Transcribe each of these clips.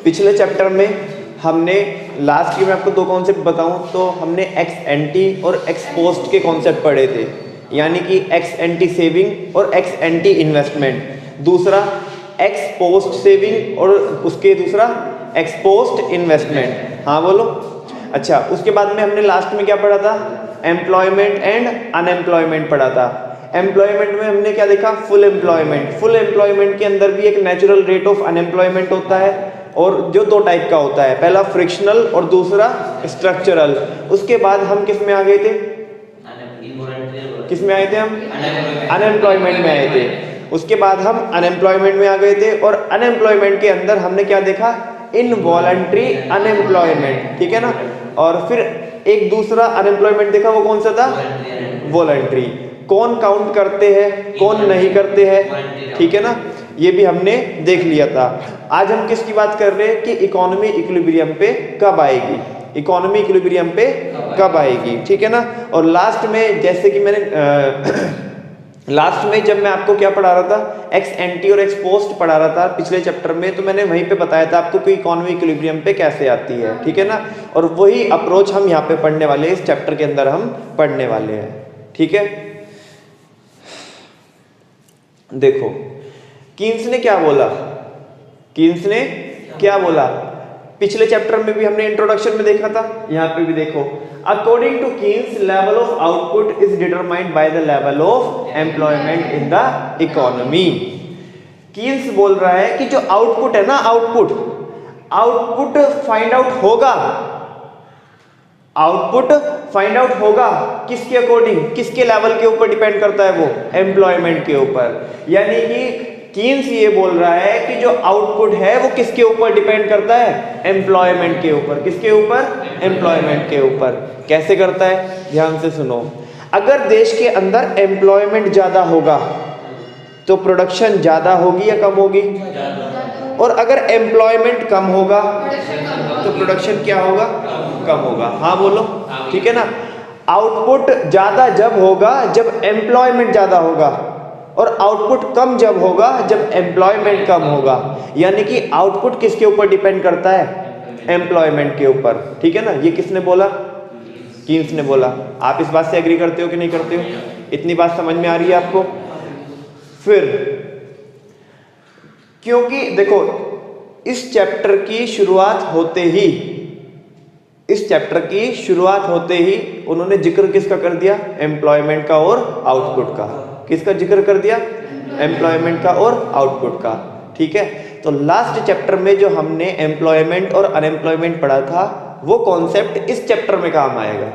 पिछले चैप्टर में हमने लास्ट की मैं आपको दो कॉन्सेप्ट बताऊं तो हमने एक्स एंटी और एक्स पोस्ट के कॉन्सेप्ट पढ़े थे, यानी कि एक्स एंटी सेविंग और एक्स एंटी इन्वेस्टमेंट, दूसरा एक्स पोस्ट सेविंग और उसके दूसरा एक्स पोस्ट इन्वेस्टमेंट। हाँ बोलो। अच्छा, उसके बाद में हमने लास्ट में क्या पढ़ा था? एम्प्लॉयमेंट एंड अनएम्प्लॉयमेंट पढ़ा था। एम्प्लॉयमेंट में हमने क्या देखा? Full employment. फुल एम्प्लॉयमेंट के अंदर भी एक नेचुरल रेट ऑफ अनएम्प्लॉयमेंट होता है और जो दो टाइप का होता है, पहला फ्रिक्शनल और दूसरा स्ट्रक्चरल। उसके बाद हम किस में आ गए थे? किस में आए थे हम? अनएम्प्लॉयमेंट में आए थे। उसके बाद हम अनएम्प्लॉयमेंट में आ गए थे और अनएम्प्लॉयमेंट के अंदर हमने क्या देखा? इनवॉलंटरी अनएम्प्लॉयमेंट, ठीक है ना। और फिर एक दूसरा अनएम्प्लॉयमेंट देखा, वो कौन सा था? वॉलंटरी। कौन काउंट करते हैं, कौन नहीं करते हैं, ठीक है ना, ये भी हमने देख लिया था। आज हम किसकी बात कर रहे हैं कि इकोनॉमी इक्विलिब्रियम पे कब आएगी, इकोनॉमी इक्विलिब्रियम पे कब आएगी, ठीक है ना। और लास्ट में जैसे कि मैंने लास्ट में जब मैं आपको क्या पढ़ा रहा था, एक्स एंटी और एक्स पोस्ट पढ़ा रहा था पिछले चैप्टर में, तो मैंने वहीं पे बताया था आपको कि इकोनॉमी इक्विलिब्रियम पे कैसे आती है, ठीक है ना। और वही अप्रोच हम यहाँ पे पढ़ने वाले हैं, इस चैप्टर के अंदर हम पढ़ने वाले हैं, ठीक है। देखो कीन्स ने क्या बोला, कीन्स ने क्या बोला? पिछले चैप्टर में भी हमने इंट्रोडक्शन में देखा था, यहाँ पे भी देखो। According to Keynes level of output is determined by the level of employment in the economy. Keynes बोल रहा है कि जो आउटपुट है ना, आउटपुट फाइंड आउट होगा, आउटपुट फाइंड आउट होगा किसके अकॉर्डिंग, किसके लेवल के ऊपर डिपेंड करता है? वो एम्प्लॉयमेंट के ऊपर। यानी कि कीन्स ये बोल रहा है कि जो आउटपुट है वो किसके ऊपर डिपेंड करता है? एम्प्लॉयमेंट के ऊपर। किसके ऊपर? एम्प्लॉयमेंट के ऊपर। कैसे करता है? ध्यान से सुनो। अगर देश के अंदर एम्प्लॉयमेंट ज्यादा होगा तो प्रोडक्शन ज्यादा होगी या कम होगी? और अगर एम्प्लॉयमेंट कम होगा तो प्रोडक्शन क्या होगा? कम होगा। हाँ बोलो, ठीक है ना। आउटपुट ज्यादा जब होगा जब एम्प्लॉयमेंट ज्यादा होगा, और आउटपुट कम जब होगा जब एम्प्लॉयमेंट कम होगा। यानी कि आउटपुट किसके ऊपर डिपेंड करता है? एम्प्लॉयमेंट के ऊपर, ठीक है ना। ये किसने बोला? कीन्स ने बोला। आप इस बात से एग्री करते हो कि नहीं करते हो? इतनी बात समझ में आ रही है आपको? फिर क्योंकि देखो इस चैप्टर की शुरुआत होते ही, इस चैप्टर की शुरुआत होते ही उन्होंने जिक्र किसका कर दिया? एम्प्लॉयमेंट का और आउटपुट का। किसका जिक्र कर दिया? एम्प्लॉयमेंट का और आउटपुट का, ठीक है। तो लास्ट चैप्टर में जो हमने एम्प्लॉयमेंट और अनएम्प्लॉयमेंट पढ़ा था वो कॉन्सेप्ट इस चैप्टर में काम आएगा,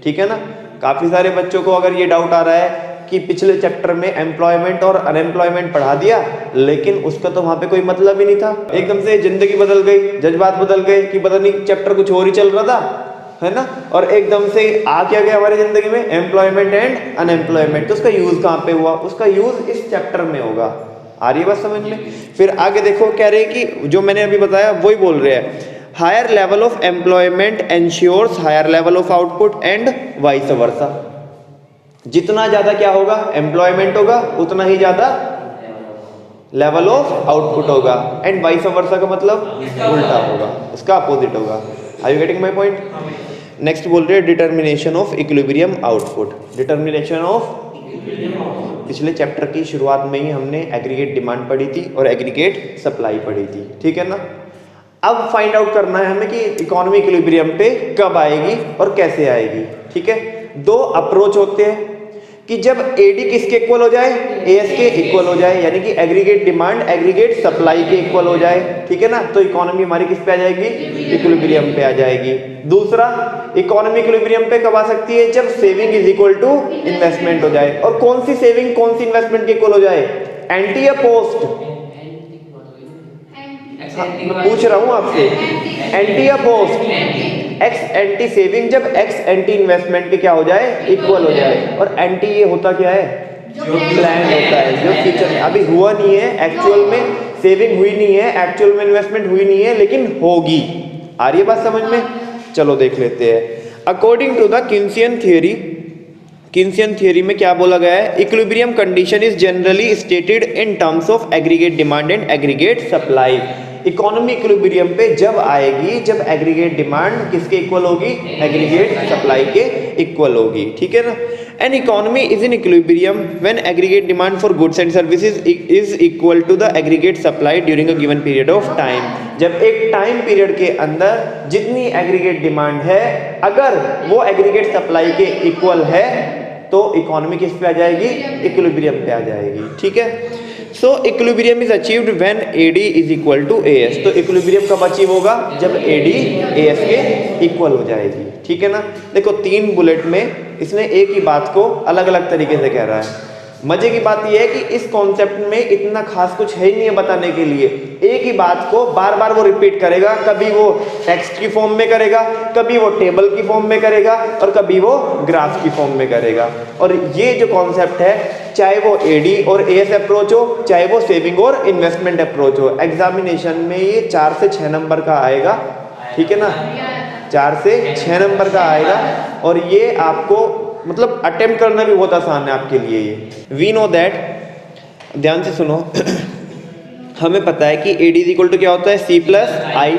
ठीक है ना। काफी सारे बच्चों को अगर ये डाउट आ रहा है कि पिछले चैप्टर में एम्प्लॉयमेंट और अनएम्प्लॉयमेंट पढ़ा दिया लेकिन उसका तो वहां पे कोई मतलब ही नहीं था, एकदम से जिंदगी बदल गई, जज्बात बदल गए कि पता नहीं चैप्टर कुछ और ही चल रहा था, है ना, और एकदम से आ क्या गया हमारी जिंदगी में? Employment and unemployment. तो उसका यूज कहाँ पे हुआ? उसका यूज इस चैप्टर में होगा। आ रही है बात समझ में? फिर आगे देखो, कह रहे हैं कि जो मैंने अभी बताया वही बोल रहे हैं, higher level of employment ensures higher level of output and vice versa. जितना ज्यादा क्या होगा? एम्प्लॉयमेंट होगा, उतना ही ज्यादा लेवल ऑफ आउटपुट होगा, एंड वाइस वर्सा का मतलब उल्टा होगा, उसका अपोजिट होगा। Are you getting my point? Next बोल रहे हैं determination of equilibrium output. Determination of, पिछले चैप्टर की शुरुआत में ही हमने एग्रीगेट डिमांड पढ़ी थी और एग्रीगेट सप्लाई पढ़ी थी, ठीक है ना। अब फाइंड आउट करना है हमें कि इकोनॉमी इक्विलिब्रियम पे कब आएगी और कैसे आएगी, ठीक है। दो अप्रोच होते हैं कि जब एडी किसके इक्वल हो जाए? एएस के इक्वल हो जाए, यानी कि एग्रीगेट डिमांड एग्रीगेट सप्लाई के इक्वल हो जाए, ठीक है ना। तो इकोनॉमी हमारी किस पे आ जाएगी? इक्विलिब्रियम पे आ जाएगी। दूसरा, इकोनॉमी इक्विलिब्रियम पे कब आ सकती है? जब saving is equal to investment हो जाए। और कौन सी सेविंग कौन सी इन्वेस्टमेंट के इक्वल हो जाए? एंटी या पोस्ट? मैं पूछ रहा हूं आपसे, एंटी या पोस्ट? एक्स एंटी सेविंग जब एक्स एंटी इन्वेस्टमेंट के क्या हो जाए? इक्वल हो जाए। और एंटी ये होता क्या है? प्लान होता है, जो फ्यूचर में अभी हुआ नहीं है, एक्चुअल में सेविंग हुई नहीं है, एक्चुअल में इन्वेस्टमेंट हुई नहीं है, लेकिन होगी। आ रही है बात समझ में? चलो देख लेते हैं। According to the Keynesian theory, Keynesian theory में क्या बोला गया है? Equilibrium condition is generally stated in terms of aggregate demand and aggregate supply. Economy equilibrium पे जब आएगी जब एग्रीगेट डिमांड किसके इक्वल होगी, एग्रीगेट सप्लाई के इक्वल होगी, ठीक है ना। An economy is in equilibrium when aggregate demand for goods and services is equal to the aggregate supply during a given period of time. जब एक टाइम पीरियड के अंदर जितनी एग्रीगेट डिमांड है अगर वो एग्रीगेट सप्लाई के इक्वल है तो इकोनॉमी किस पे आ जाएगी, इक्विलिब्रियम पे आ जाएगी, ठीक है। So equilibrium is achieved when AD is equal to AS। तो इक्विलिब्रियम कब अचीव होगा, जब AD AS के इक्वल हो जाएगी, ठीक है ना। देखो 3 बुलेट में इसने एक ही बात को अलग अलग तरीके से कह रहा है। मजे की बात यह है कि इस कॉन्सेप्ट में इतना खास कुछ है ही नहीं है बताने के लिए। एक ही बात को बार बार वो रिपीट करेगा, कभी वो टेक्स्ट की फॉर्म में करेगा, कभी वो टेबल की फॉर्म में करेगा और कभी वो ग्राफ की फॉर्म में करेगा। और ये जो कॉन्सेप्ट है चाहे वो AD और AS अप्रोच हो, चाहे वो सेविंग और इन्वेस्टमेंट अप्रोच हो, एग्जामिनेशन में ये 4 से 6 नंबर का आएगा, ठीक है ना, 4 से 6 नंबर का आएगा। और ये आपको मतलब अटेम्प्ट करना भी बहुत आसान है आपके लिए ये। वी नो दैट, ध्यान से सुनो हमें पता है कि AD इक्वल टू क्या होता है, C+I।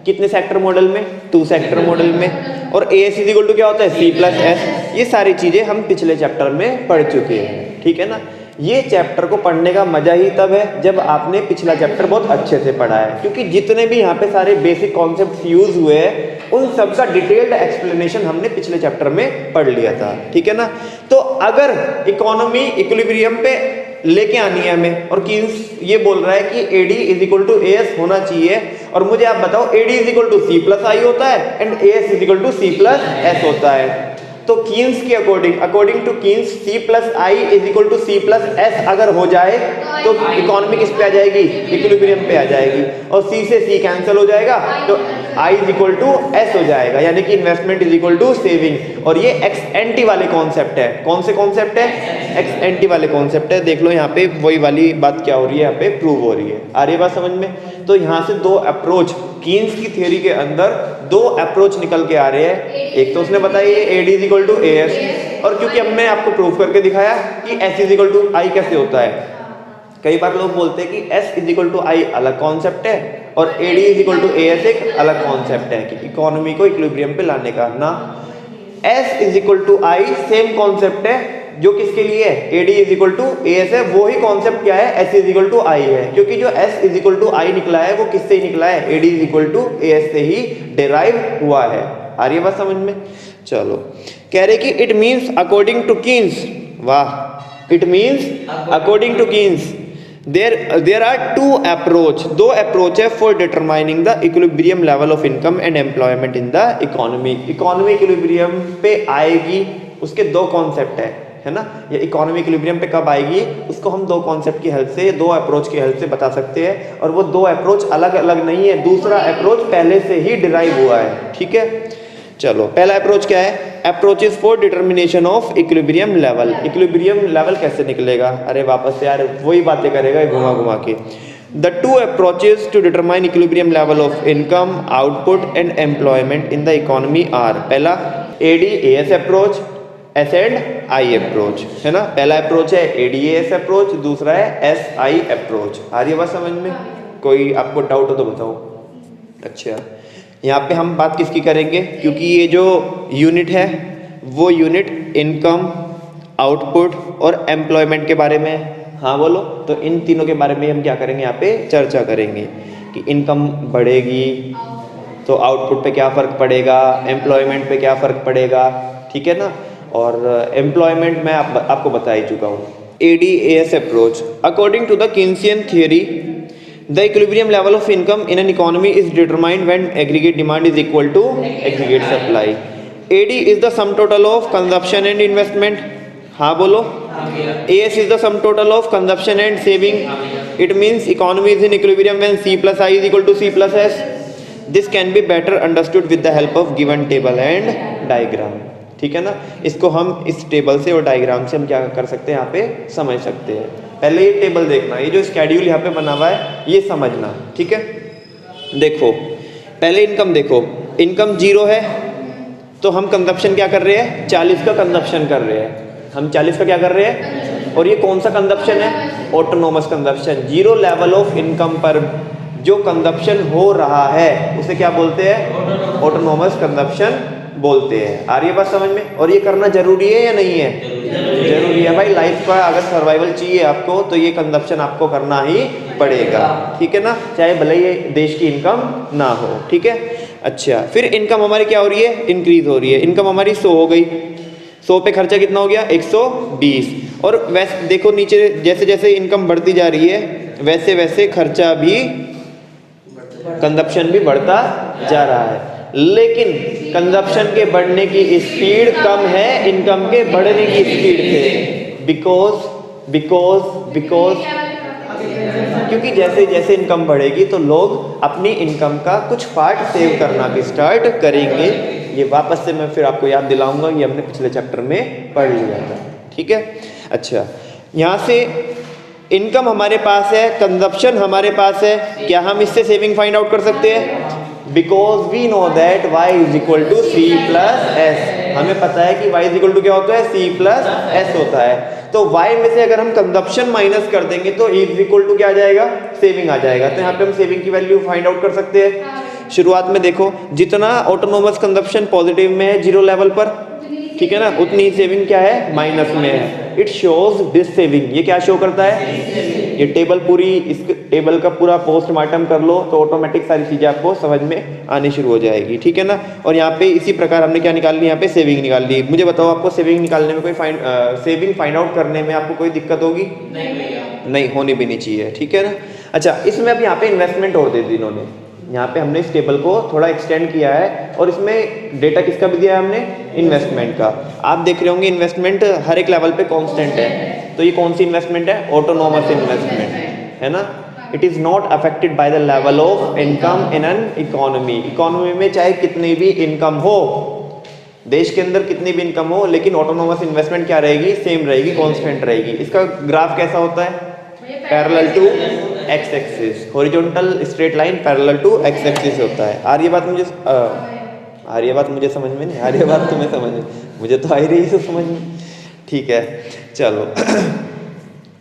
कितने सेक्टर मॉडल में, 2 सेक्टर मॉडल में। और AS इक्वल टू क्या होता है, C+S। ये सारी चीजें हम पिछले चैप्टर में पढ़ चुके हैं, ठीक है ना। ये चैप्टर को पढ़ने का मजा ही तब है जब आपने पिछला चैप्टर बहुत अच्छे से पढ़ा है, क्योंकि जितने भी यहाँ पे सारे बेसिक कॉन्सेप्ट यूज हुए हैं उन सब का डिटेल्ड एक्सप्लेनेशन हमने पिछले चैप्टर में पढ़ लिया था, ठीक है ना। तो अगर इकोनॉमी इक्विलिब्रियम पे लेके आनी है हमें और कीन्स ये बोल रहा है कि AD is equal to AS होना चाहिए, और मुझे आप बताओ AD is equal to C+I होता है and AS is equal to C+S होता है। तो कीन्स के according to Keynes C+I is equal to C+S अगर हो जाए तो इकोनॉमी किस पे आ जाएगी, इक्विलिब्रियम पे आ जाएगी। और C से C कैंसिल हो जाएगा तो I is equal to S हो जाएगा, यानी कि investment is equal to saving. और ये एक्स एंटी वाले कॉन्सेप्ट है। कौन से कॉन्सेप्ट है, एक्स एंटी वाले कॉन्सेप्ट है। देख लो यहाँ पे वही वाली बात क्या हो रही है, यहाँ पे प्रूव हो रही है। आ रही है बात समझ में। तो यहाँ से 2 अप्रोच कीन्स की थ्योरी के अंदर 2 अप्रोच निकल के आ रहे हैं। एक तो उसने बताया ये AD is equal to AS, और क्योंकि हमने आपको प्रूव करके दिखाया कि S is equal to I कैसे होता है। कई बार लोग बोलते हैं कि S is equal to I अलग कॉन्सेप्ट है और AD is equal to AS एक अलग कॉन्सेप्ट है कि इकोनॉमी को इक्विलिब्रियम पे लाने का ना। S is equal to I सेम कॉन्सेप्ट है जो किसके लिए है, AD is equal to AS है। वो ही कॉन्सेप्ट क्या है, S is equal to I है, क्योंकि जो S is equal to I निकला है वो किससे निकला है, AD is equal to AS से ही डिराइव हुआ है। आ रही है बात समझ में। चलो कह रहे कि it means according to Keynes, वाह, it means according to Keynes there are 2 approach, 2 approach है for determining the equilibrium level of income and employment in the economy. Economy equilibrium पे आएगी उसके 2 कॉन्सेप्ट है ना। ये इकोनॉमी इक्विलिब्रियम पे कब आएगी उसको हम 2 कॉन्सेप्ट की हेल्प से, 2 अप्रोच की हेल्प से बता सकते हैं। और वो 2 अप्रोच अलग अलग नहीं है, दूसरा अप्रोच पहले से ही डिराइव हुआ है, ठीक है। चलो पहला अप्रोच क्या है, approaches for determination of equilibrium level. Equilibrium level कैसे निकलेगा, अरे वापस यार वही बातें करेगा घुमा घुमा के। The 2 approaches to determine equilibrium level of income, output and employment in the economy are, पहला AD AS approach, S and I approach, है ना। पहला अप्रोच है AD AS अप्रोच, दूसरा है SI अप्रोच। आ रही है बात समझ में। कोई आपको डाउट हो तो बताओ। अच्छा यहाँ पे हम बात किसकी करेंगे, क्योंकि ये जो यूनिट है वो यूनिट इनकम, आउटपुट और एम्प्लॉयमेंट के बारे में। हाँ बोलो। तो इन तीनों के बारे में हम क्या करेंगे, यहाँ पे चर्चा करेंगे कि इनकम बढ़ेगी तो आउटपुट पे क्या फ़र्क पड़ेगा, एम्प्लॉयमेंट पे क्या फ़र्क पड़ेगा, ठीक है ना। और एम्प्लॉयमेंट मैं आपको बता ही चुका हूँ। AD AS approach, according to the Keynesian theory the equilibrium level of income in an economy is determined when aggregate demand is equal to aggregate supply. AD is the sum total of consumption and investment. हाँ बोलो। AS is the sum total of consumption and saving. It means economy is in equilibrium when C+I is equal to C+S. This can be better understood with the help of given table and diagram, ठीक है ना। इसको हम इस table से और diagram से हम क्या कर सकते हैं, यहाँ पे समझ सकते हैं। पहले ये टेबल देखना, ये जो स्केड्यूल यहाँ पे बना हुआ है ये समझना, ठीक है। देखो पहले इनकम देखो, इनकम 0 है तो हम कंजप्शन क्या कर रहे हैं, 40 का कंजप्शन कर रहे हैं। हम 40 का क्या कर रहे हैं, और ये कौन सा कंजप्शन है, autonomous consumption. 0 level of income पर जो कंजप्शन हो रहा है उसे क्या बोलते हैं? ऑटोनोमस कंजप्शन बोलते हैं। आ रही है बात समझ में? और ये करना जरूरी है या नहीं है? जरूरी है भाई। लाइफ का अगर सर्वाइवल चाहिए आपको तो ये कंजप्शन आपको करना ही पड़ेगा, ठीक है ना, चाहे भले ये देश की इनकम ना हो, ठीक है। अच्छा, फिर इनकम हमारी क्या हो रही है? इंक्रीज हो रही है। इनकम हमारी 100 हो गई, 100 पे खर्चा कितना हो गया? 120। और वैसे देखो नीचे जैसे जैसे इनकम बढ़ती जा रही है वैसे वैसे खर्चा भी, कंजप्शन भी बढ़ता जा रहा है। लेकिन कंजप्शन के बढ़ने की स्पीड कम है इनकम के बढ़ने की स्पीड से। बिकॉज क्योंकि जैसे जैसे इनकम बढ़ेगी तो लोग अपनी इनकम का कुछ पार्ट सेव करना भी स्टार्ट करेंगे। ये वापस से मैं फिर आपको याद दिलाऊंगा, ये हमने पिछले चैप्टर में पढ़ लिया था, ठीक है। अच्छा, यहाँ से इनकम हमारे पास है, कंजप्शन हमारे पास है, क्या हम इससे सेविंग फाइंड आउट कर सकते हैं? Because we know that y is equal to C plus S. हमें पता है कि y इज इक्वल टू क्या होता है? c प्लस एस होता है। तो y में से अगर हम कंजप्शन माइनस कर देंगे तो e इज इक्वल टू क्या आ जाएगा? सेविंग आ जाएगा। तो यहाँ पे हम सेविंग की वैल्यू फाइंड आउट कर सकते हैं। शुरुआत में देखो जितना ऑटोनोमस कंजप्शन पॉजिटिव में है 0 लेवल पर, ठीक है ना, उतनी ही सेविंग क्या है? माइनस में है। It shows this saving. ये क्या शो करता है? ये टेबल पूरी, इस टेबल का पूरा पोस्टमार्टम कर लो तो ऑटोमेटिक सारी चीजें आपको समझ में आनी शुरू हो जाएगी, ठीक है ना। और यहाँ पे इसी प्रकार हमने क्या निकाल ली? यहाँ पे सेविंग निकाल ली। मुझे बताओ आपको सेविंग निकालने में कोई सेविंग फाइंड आउट करने में आपको कोई दिक्कत होगी? नहीं, होनी भी नहीं चाहिए, ठीक है ना। अच्छा, इसमें अब यहाँ पे इन्वेस्टमेंट और दे दी इन्होंने। यहाँ पे हमने इस टेबल को थोड़ा एक्सटेंड किया है और इसमें डेटा किसका भी दिया है हमने? इन्वेस्टमेंट का। आप देख रहे होंगे इन्वेस्टमेंट हर एक लेवल पे कांस्टेंट है। तो ये कौन सी इन्वेस्टमेंट है? ऑटोनोमस इन्वेस्टमेंट है ना। It is not affected by the level of income in an economy. Economy में चाहे कितनी भी इनकम हो, देश के अंदर कितनी भी इनकम हो, लेकिन ऑटोनोमस इन्वेस्टमेंट क्या रहेगी? सेम रहेगी, कांस्टेंट रहेगी। इसका ग्राफ कैसा होता है? Parallel to X axis, horizontal straight line parallel to X axis होता है। आ रही है बात मुझे? आ रही है बात मुझे समझ में? नहीं आ रही है बात तुम्हें समझ में? मुझे तो आ ही रही है समझ में, ठीक है। चलो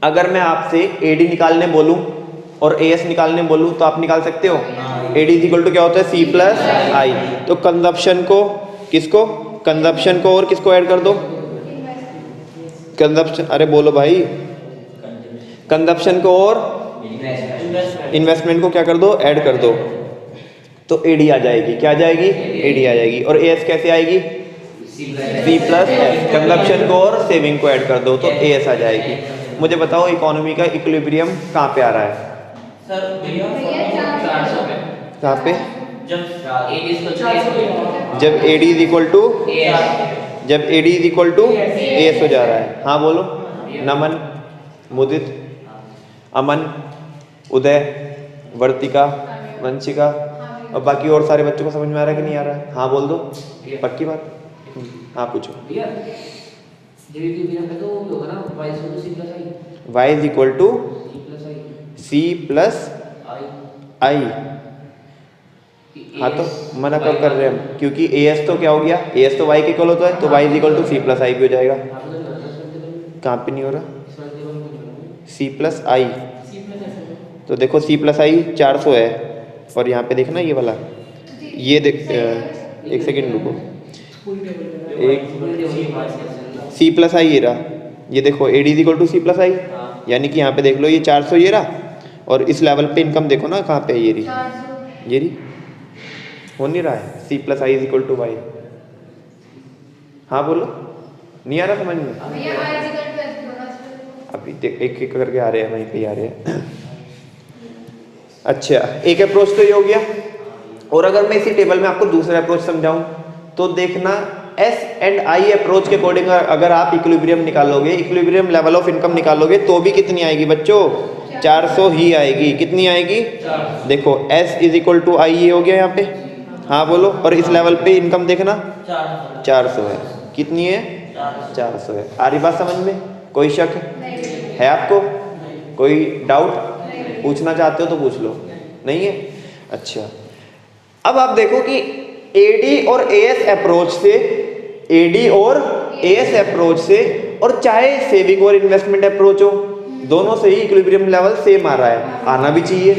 अगर मैं आपसे AD निकालने बोलूं और AS निकालने बोलूं तो आप निकाल सकते हो? AD इज इक्वल टू क्या होता है? C plus I. तो कंजप्शन को किसको? कंजप्शन को और किसको ऐड कर दो? कंजप्शन, अरे बोलो भाई, कंजप्शन को और इन्वेस्टमेंट को क्या कर दो? ऐड कर दो। तो AD आ जाएगी। क्या आ जाएगी? AD आ जाएगी। और AS कैसे आएगी? C plus S. कंजप्शन को और सेविंग को ऐड कर दो तो AS आ जाएगी। मुझे बताओ इकोनॉमी का इक्विलिब्रियम कहाँ पे आ रहा है? सर भैया 400 पे। कहाँ पे? जब AD इज इक्वल टू जब AD is equal to AS हो जा रहा है। हाँ बोलो। नमन, मुदित, अमन, उदय, वर्तिका, वंशिका और बाकी और सारे बच्चों को समझ में आ रहा है कि नहीं आ रहा है? हाँ बोल दो, पक्की बात। हाँ पूछो। y is equal to C plus I. हाँ तो मना कब कर रहे हैं हम? क्योंकि AS तो क्या हो गया? AS तो y के इक्वल होता है तो y is equal to C plus I भी हो जाएगा। कहाँ पे नहीं हो रहा? C plus I. तो देखो C प्लस आई 400 है और यहाँ पे देखना ये वाला, ये देख, एक सेकेंड रुको, एक C प्लस आई ये रहा, ये देखो AD is equal to C plus I, यानी कि यहाँ पे देख लो ये 400 ये रहा और इस लेवल पे इनकम देखो ना कहाँ पे है, ये रही हो नहीं रहा है C plus I is equal to Y. हाँ बोलो, नहीं आ रहा समझ में? अभी एक एक करके आ रहे हैं, वहीं पे आ रहे हैं। अच्छा, एक अप्रोच तो ये हो गया। और अगर मैं इसी टेबल में आपको दूसरा अप्रोच समझाऊं तो देखना S एंड I अप्रोच के अकॉर्डिंग अगर आप इक्विलिब्रियम निकालोगे, इक्विलिब्रियम लेवल ऑफ इनकम निकालोगे तो भी कितनी आएगी बच्चों? 400 ही आएगी। कितनी आएगी? देखो S इज इक्वल टू आई ये हो गया यहाँ पे। हाँ बोलो। और इस लेवल पे इनकम देखना 400 है। कितनी है? 400 है। आ रही बात समझ में? कोई शक है आपको? कोई डाउट पूछना चाहते हो तो पूछ लो। नहीं है? अच्छा, अब आप देखो कि AD और AS अप्रोच से, AD और AS अप्रोच से, और चाहे सेविंग और इन्वेस्टमेंट अप्रोच हो, दोनों से ही इक्विलिब्रियम लेवल सेम आ रहा है, आना भी चाहिए।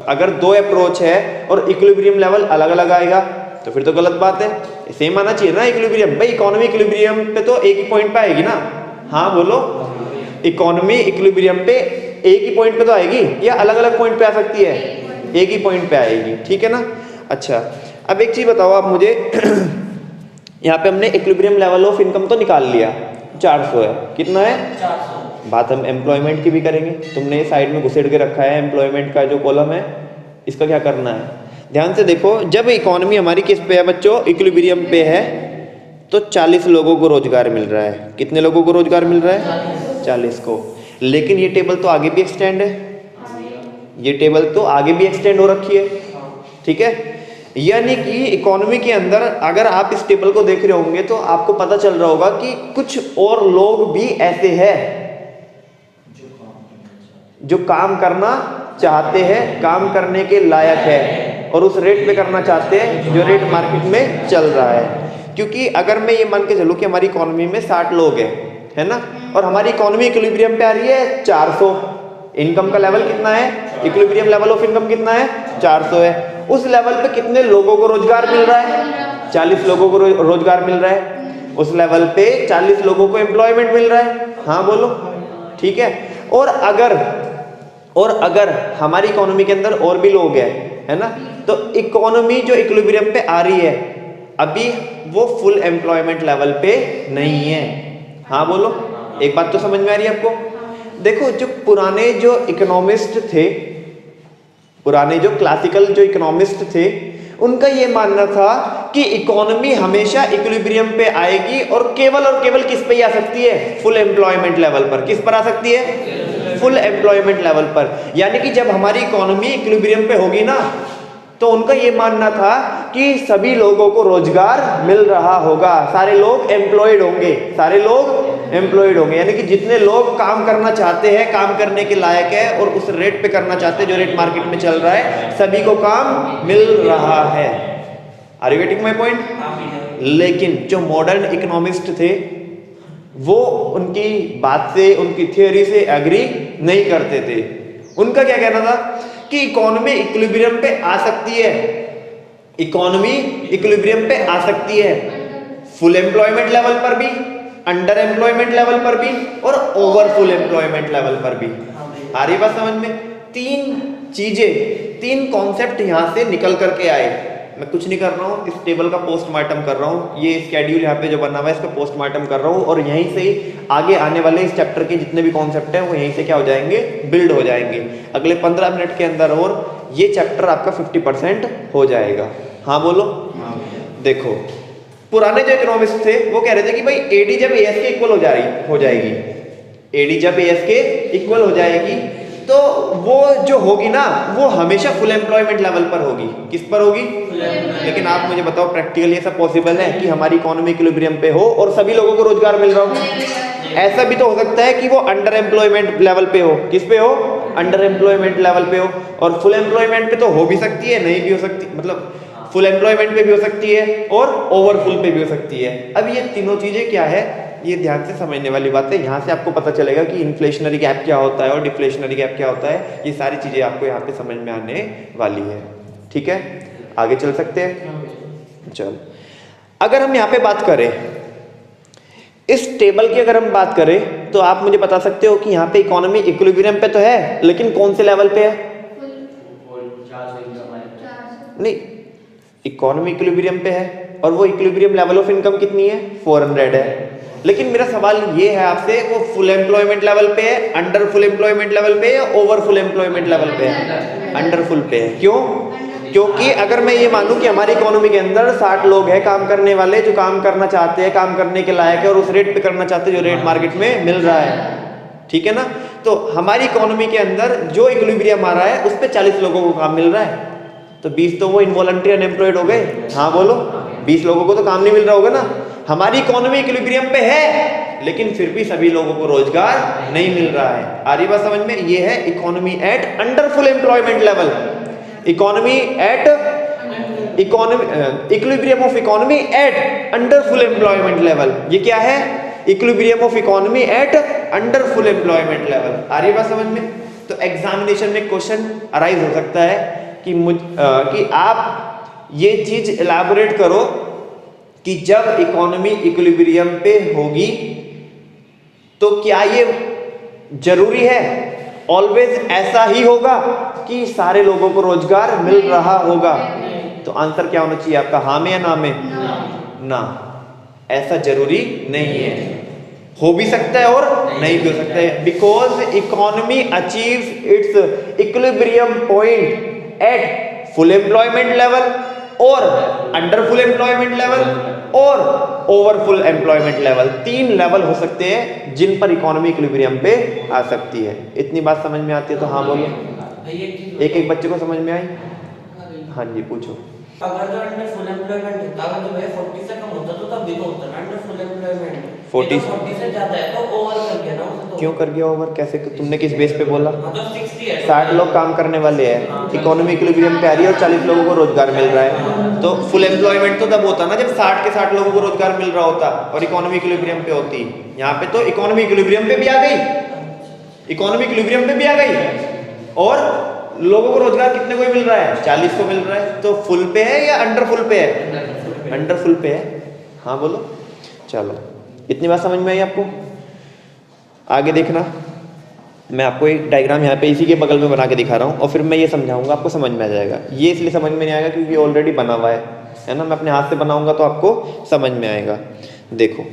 अगर दो अप्रोच है और इक्विलिब्रियम लेवल अलग अलग आएगा तो फिर तो गलत बात है, सेम आना चाहिए ना इक्विलिब्रियम। भाई इकोनॉमी इक्विलिब्रियम पे तो एक ही पॉइंट पे आएगी ना, हाँ बोलो, इकोनॉमी इक्विलिब्रियम पे एक ही पॉइंट पे तो आएगी या अलग अलग पॉइंट पे आ सकती है? एक ही पॉइंट पे आएगी, ठीक है ना। अच्छा अब एक चीज बताओ आप मुझे यहाँ पे हमने इक्विलिब्रियम लेवल ऑफ इनकम तो निकाल लिया, 400 है, कितना है 400। बात हम एम्प्लॉयमेंट की भी करेंगे। तुमने साइड में घुसेड़ के रखा है एम्प्लॉयमेंट का जो कॉलम है, इसका क्या करना है, ध्यान से देखो। जब इकोनॉमी हमारी किस पे है बच्चों, इक्विलिब्रियम पे है, तो 40 लोगों को रोजगार मिल रहा है। कितने लोगों को रोजगार मिल रहा है? 40 को। लेकिन ये टेबल तो आगे भी एक्सटेंड है, ये टेबल तो आगे भी एक्सटेंड हो रखी है, ठीक है। यानी कि इकोनॉमी के अंदर अगर आप इस टेबल को देख रहे होंगे तो आपको पता चल रहा होगा कि कुछ और लोग भी ऐसे हैं जो काम करना चाहते हैं, काम करने के लायक है और उस रेट पे करना चाहते हैं जो रेट मार्केट में चल रहा है। क्योंकि अगर मैं ये मान के चलूं कि हमारी इकोनॉमी में 60 लोग हैं, है ना, और हमारी इकोनॉमी इक्विलिब्रियम पे आ रही है 400, इनकम का लेवल कितना है, इक्विलिब्रियम लेवल ऑफ इनकम कितना है, 400 है। उस लेवल पे कितने लोगों को रोजगार मिल रहा है? 40 लोगों को रोजगार मिल रहा है। उस लेवल पे 40 लोगों को एम्प्लॉयमेंट मिल रहा है, हाँ बोलो, ठीक है। और अगर हमारी इकोनॉमी के अंदर और भी लोग हैं, है ना, तो इकोनॉमी जो इक्विलिब्रियम पे आ रही है अभी वो फुल एम्प्लॉयमेंट लेवल पे नहीं है, हाँ बोलो। एक बात तो समझ में आ रही है आपको? देखो जो पुराने जो इकोनॉमिस्ट थे, पुराने जो क्लासिकल जो इकोनॉमिस्ट थे, उनका ये मानना था कि इकोनॉमी हमेशा इक्विलिब्रियम पे आएगी और केवल किस पे आ सकती है, फुल एम्प्लॉयमेंट लेवल पर। किस पर आ सकती है? फुल एम्प्लॉयमेंट लेवल पर। यानी कि जब हमारी इकोनॉमी इक्विलिब्रियम पे होगी ना, तो उनका ये मानना था कि सभी लोगों को रोजगार मिल रहा होगा, सारे लोग एम्प्लॉयड होंगे, सारे लोग एम्प्लॉयड होंगे। यानी कि जितने लोग काम करना चाहते हैं, काम करने के लायक है और उस रेट पे करना चाहते हैं जो रेट मार्केट में चल रहा है, सभी को काम मिल रहा है। Are you getting my point? लेकिन जो मॉडर्न इकोनॉमिस्ट थे वो उनकी बात से, उनकी थियोरी से एग्री नहीं करते थे। उनका क्या कहना था कि इकोनॉमी इक्विलिब्रियम पे आ सकती है, इकोनॉमी इक्विलिब्रियम पे आ सकती है फुल एम्प्लॉयमेंट लेवल पर भी, अंडर एम्प्लॉयमेंट लेवल पर भी और ओवर फुल एम्प्लॉयमेंट लेवल पर भी। आ रही बात समझ में? तीन चीजें, तीन कॉन्सेप्ट यहां से निकल करके आए। मैं कुछ नहीं कर रहा हूँ, इस टेबल का पोस्टमार्टम कर रहा हूँ, ये स्केड्यूल यहाँ पे जो बना हुआ है इसका पोस्टमार्टम कर रहा हूँ, और यहीं से ही आगे आने वाले इस चैप्टर के जितने भी कॉन्सेप्ट हैं वो यहीं से क्या हो जाएंगे, बिल्ड हो जाएंगे। अगले 15 मिनट के अंदर और ये चैप्टर आपका 50% हो जाएगा, हाँ बोलो। देखो पुराने जो इकोनॉमिस्ट थे वो कह रहे थे कि भाई एडी जब एएस के इक्वल हो जाएगी, एडी जब एएस के इक्वल हो जाएगी तो वो जो होगी ना वो हमेशा फुल एम्प्लॉयमेंट लेवल पर होगी। किस पर होगी? लेकिन आप मुझे बताओ प्रैक्टिकली ये सब पॉसिबल है कि हमारी इकोनॉमी इक्विलिब्रियम पे हो और सभी लोगों को रोजगार मिल रहा हो? ऐसा भी तो हो सकता है कि वो अंडर एम्प्लॉयमेंट लेवल पे हो। किस पे हो? अंडर एम्प्लॉयमेंट लेवल पे हो। और फुल एम्प्लॉयमेंट पे तो हो भी सकती है, नहीं भी हो सकती, मतलब फुल एम्प्लॉयमेंट पे भी हो सकती है और ओवरफुल पे भी हो सकती है। अब ये तीनों चीजें क्या है, ये ध्यान से समझने वाली बात है। यहाँ से आपको पता चलेगा कि इन्फ्लेशनरी गैप क्या होता है और डिफ्लेशनरी गैप क्या होता है। ये सारी चीजें आपको यहाँ पे समझ में आने वाली है, ठीक है। आगे चल सकते हैं? चल, अगर हम यहाँ पे बात करें इस टेबल की, अगर हम बात करें तो आप मुझे बता सकते हो कि यहाँ पे इकोनॉमी इक्विलिब्रियम पे तो है, लेकिन कौन से लेवल पे है? नहीं, इकोनॉमी इक्विलिब्रियम पे है और वो इक्विलिब्रियम लेवल ऑफ इनकम कितनी है? 400 है। लेकिन मेरा सवाल ये है आपसे, वो फुल एम्प्लॉयमेंट लेवल पे है, अंडर फुल एम्प्लॉयमेंट लेवल पे है, ओवर फुल एम्प्लॉयमेंट लेवल पे है? अंडर फुल पे है। क्यों? क्योंकि अगर मैं ये मानूं कि हमारी इकोनॉमी के अंदर 60 लोग हैं काम करने वाले, जो काम करना चाहते हैं, काम करने के लायक है और उस रेट पे करना चाहते हैं जो रेट मार्केट में मिल रहा है, ठीक है ना, तो हमारी इकोनॉमी के अंदर जो इक्विलिब्रियम आ रहा है उस पे 40 लोगों को काम मिल रहा है, तो 20 तो वो इनवॉलंटरी अनएम्प्लॉयड हो गए, हाँ बोलो। 20 लोगों को तो काम नहीं मिल रहा होगा ना। हमारी इकोनॉमी इक्विलिब्रियम पे है लेकिन फिर भी सभी लोगों को रोजगार नहीं मिल रहा है। आ रही बात समझ में? ये है economy at under full employment level, economy at equilibrium of economy at under full employment level. ये क्या है? Equilibrium of economy at under full employment level. आ रही बात समझ में? तो एग्जामिनेशन में क्वेश्चन अराइज हो सकता है कि आप ये चीज इलैबोरेट करो कि जब इकोनॉमी इक्विलिब्रियम पे होगी तो क्या ये जरूरी है ऑलवेज ऐसा ही होगा कि सारे लोगों को रोजगार मिल रहा होगा? तो आंसर क्या होना चाहिए आपका, हाँ में या ना में? ना, ऐसा जरूरी नहीं है। हो भी सकता है और नहीं भी हो सकता है, because economy achieves it's equilibrium point eight full employment level और अंडर फुल एम्प्लॉयमेंट लेवल और over full employment level. 3 level हो सकते हैं जिन पर इकोनॉमी इक्विलिब्रियम पे आ सकती है। इतनी बात समझ में आती है तो हाँ बोलो। एक एक बच्चे को समझ में आई? हाँ जी पूछो। अगर जो अंडर फुल एम्प्लॉयमेंट होता, अगर जो है 40 से कम होता तो तब भी तो होता ना अंडर फुल एम्प्लॉयमेंट। 40 से ज्यादा है तो ओवर कर गया ना उसको। क्यों कर गया ओवर? कैसे? तुमने किस बेस पे बोला? तो 60 है, 60 लोग काम करने वाले हैं, इकोनॉमी इक्विलिब्रियम पे आ रही है और 40 लोगों को रोजगार मिल रहा है। तो फुल एम्प्लॉयमेंट तो तब होता ना जब 60 के 60 लोगों को रोजगार मिल रहा होता और इकोनॉमी इक्विलिब्रियम पे होती। यहाँ पे तो इकोनॉमी इक्विलिब्रियम पे भी आ गई, इकोनॉमी इक्विलिब्रियम पे भी आ गई और लोगों को रोजगार कितने को ही मिल रहा है? 40 को मिल रहा है। तो फुल पे है या अंडर फुल पे है? अंडर फुल पे है। हाँ बोलो। चलो इतनी बात समझ में आई आपको? आगे देखना, मैं आपको एक डायग्राम यहाँ पे इसी के बगल में बना के दिखा रहा हूँ और फिर मैं ये समझाऊंगा, आपको समझ में आ जाएगा। ये इसलिए समझ में नहीं आएगा क्योंकि ये ऑलरेडी बना हुआ है ना। मैं अपने हाथ से बनाऊंगा तो आपको समझ में आएगा। देखो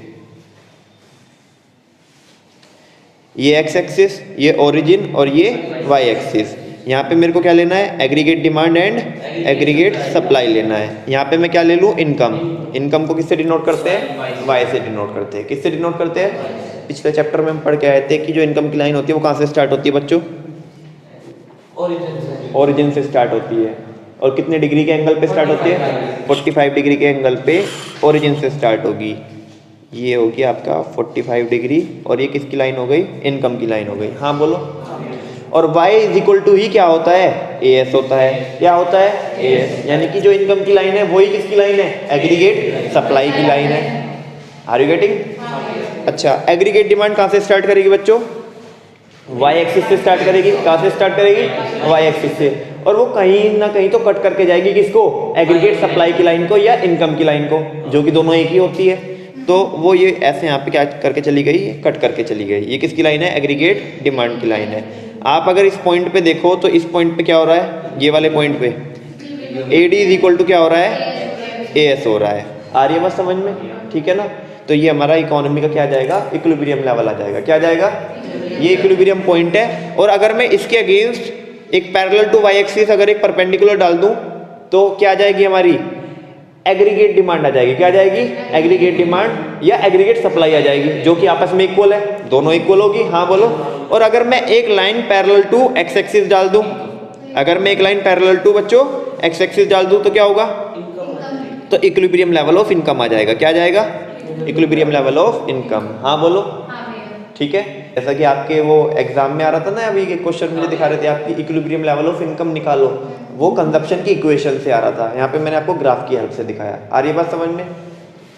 ये एक्स एक्सिस, ये ओरिजिन और ये वाई एक्सिस। यहाँ पे मेरे को क्या लेना है? Aggregate demand and aggregate supply लेना है। यहाँ पे मैं क्या ले लूँ? इनकम। इनकम को किससे डिनोट करते हैं? वाई से डिनोट करते हैं। किससे डिनोट करते हैं? पिछले चैप्टर में हम पढ़ के आए थे कि जो इनकम की लाइन होती है वो कहाँ से स्टार्ट होती है बच्चों? ओरिजिन से स्टार्ट होती है। और कितने डिग्री के एंगल पे स्टार्ट होती है? 45 डिग्री के एंगल पे ओरिजिन से स्टार्ट होगी। ये होगी आपका 45 डिग्री और ये किसकी लाइन हो गई? इनकम की लाइन हो गई। हाँ बोलो। और y इज इक्वल टू ही क्या होता है? AS होता है। क्या होता है? AS। यानी कि जो इनकम की लाइन है वही किसकी लाइन है? एग्रीगेट सप्लाई की लाइन है। Are you getting? अच्छा, एग्रीगेट डिमांड कहाँ से स्टार्ट करेगी बच्चों? y एक्सिस से स्टार्ट करेगी। कहाँ से स्टार्ट करेगी? y एक्सिस से। और वो कहीं ना कहीं तो कट करके जाएगी किसको? एग्रीगेट सप्लाई की लाइन को या इनकम की लाइन को, जो कि दोनों एक ही होती है। तो वो ये ऐसे यहाँ पे क्या करके चली गई? कट करके चली गई। ये किसकी लाइन है? एग्रीगेट डिमांड की लाइन है। आप अगर इस पॉइंट पे देखो तो इस पॉइंट पे क्या हो रहा है? ये वाले पॉइंट पे AD इज इक्वल टू क्या हो रहा है? AS हो रहा है। आ रही है बात समझ में? ठीक है ना। तो ये हमारा इकोनॉमी का क्या जाएगा? इक्विलिब्रियम लेवल आ जाएगा। क्या जाएगा? ये इक्विलिब्रियम पॉइंट है। और अगर मैं इसके अगेंस्ट एक पैरेलल टू वाई एक्सिस अगर एक परपेंडिकुलर डाल दूं तो क्या आ जाएगी हमारी? एग्रीगेट डिमांड आ जाएगी। क्या आ जाएगी? एग्रीगेट डिमांड या एग्रीगेट सप्लाई आ जाएगी, जो कि आपस में इक्वल है। दोनों इक्वल होगी। हाँ बोलो। और अगर मैं एक line parallel to X axis डाल दूं, अगर मैं एक लाइन पैरेलल टू बच्चों एक्स एक्सिस डाल दूं तो क्या होगा? तो इक्विलिब्रियम लेवल ऑफ इनकम आ जाएगा। क्या आ जाएगा? Equilibrium level of income. हाँ बोलो। ठीक है। जैसा कि आपके वो एग्जाम में आ रहा था ना, अभी एक क्वेश्चन मुझे दिखा रहे थे आपकी इक्विलिब्रियम लेवल ऑफ इनकम निकालो, वो कंजप्शन की इक्वेशन से आ रहा था। यहाँ पे मैंने आपको ग्राफ की हेल्प से दिखाया। आ रही है बात समझ में?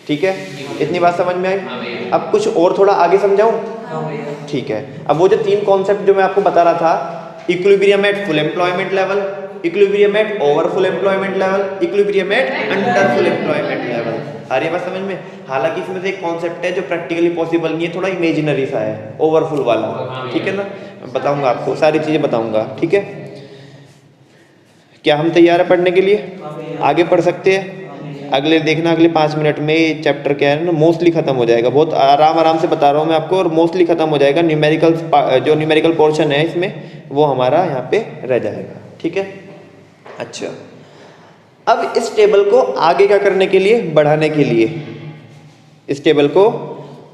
ठीक है। इतनी बात समझ में आई? अब कुछ और थोड़ा आगे समझाऊं? ठीक है। अब वो जो 3 कॉन्सेप्ट जो मैं आपको बता रहा था, equilibrium at full employment level, equilibrium at over full employment level, equilibrium at under full employment level. आ रही है बात समझ में? हालांकि इसमें से एक कॉन्सेप्ट है जो प्रैक्टिकली पॉसिबल नहीं है, थोड़ा इमेजिनरी सा है, ओवरफुल वाला। ठीक है ना। बताऊंगा आपको, सारी चीजें बताऊंगा। ठीक है। क्या हम तैयार है पढ़ने के लिए? आगे पढ़ सकते हैं। अगले देखना, अगले 5 मिनट में ये चैप्टर क्या है ना मोस्टली खत्म हो जाएगा। बहुत आराम से बता रहा हूँ मैं आपको, और मोस्टली खत्म हो जाएगा। न्यूमेरिकल जो न्यूमेरिकल पोर्शन है इसमें वो हमारा यहाँ पे रह जाएगा। ठीक है। अच्छा, अब इस टेबल को आगे क्या करने के लिए? बढ़ाने के लिए। इस टेबल को